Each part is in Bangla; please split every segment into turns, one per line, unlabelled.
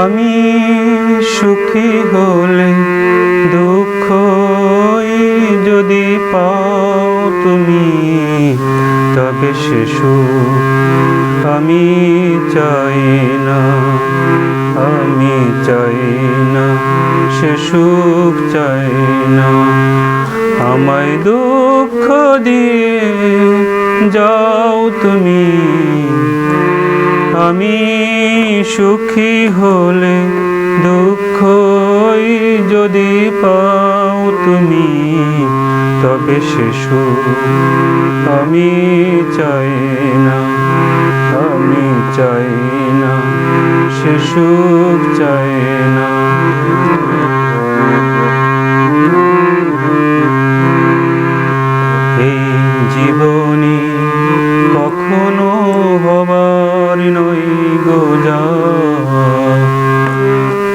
আমি সুখী হলে দুঃখই যদি পাও তুমি, তবে সে সুখ আমি চাই না, আমি চাই না, সে সুখ চাই না। আমায় দুঃখ দিয়ে যাও তুমি, আমি সুখী হলে দুঃখই যদি পাও তুমি, তবে সে সুখ আমি চাই না, আমি চাই না, সে সুখ চাই না। এই জীবনে কখনো হবার নয় গো যা,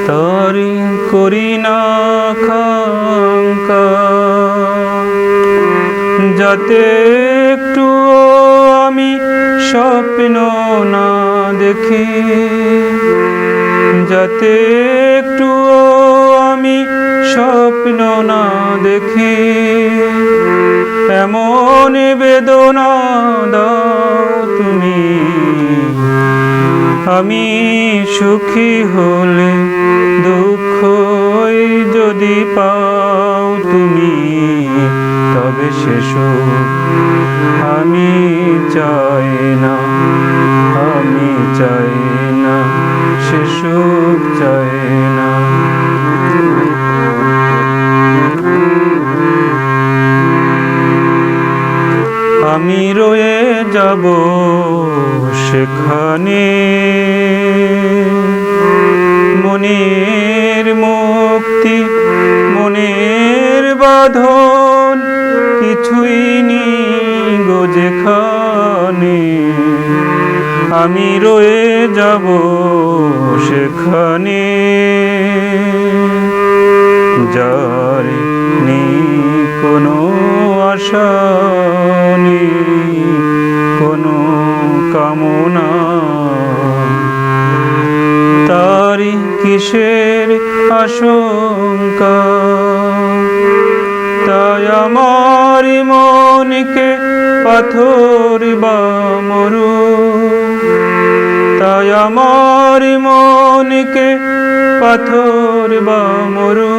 তারি করি না আকাঙ্ক্ষা, যাতে একটু আমি স্বপ্ন না দেখি, যাতে একটু আমি স্বপ্ন না দেখি। এমন বেদনা দাও তুমি, আমি সুখী হলে দুঃখই যদি পাও তুমি, তবে সে সুখ আমি চাই না, আমি চাই না, সে সুখ চাই না। আমি রয়ে যাব সেখানে, মনের মুক্তি মনের বাঁধন কিছুই নেই গো যেখানে। আমি রয়ে যাব সেখানে, যার নেই কোনো আশা নেই কোনো কামনা, তারি কিসের আশঙ্কা। তাই আমার মনকে পাথর বা মরু, তাই আমার মনকে পাথর বা মরু,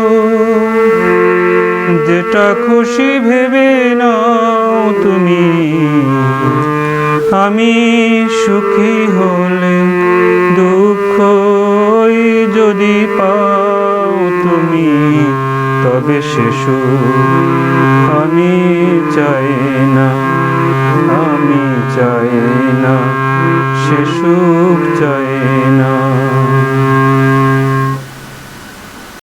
যেটা খুশি ভেবে নাও তুমি। আমি সুখী হলে দুঃখই যদি পাও তুমি, তবে সে সুখ আমি চাই না, আমি চাই না, সে সুখ চাই না।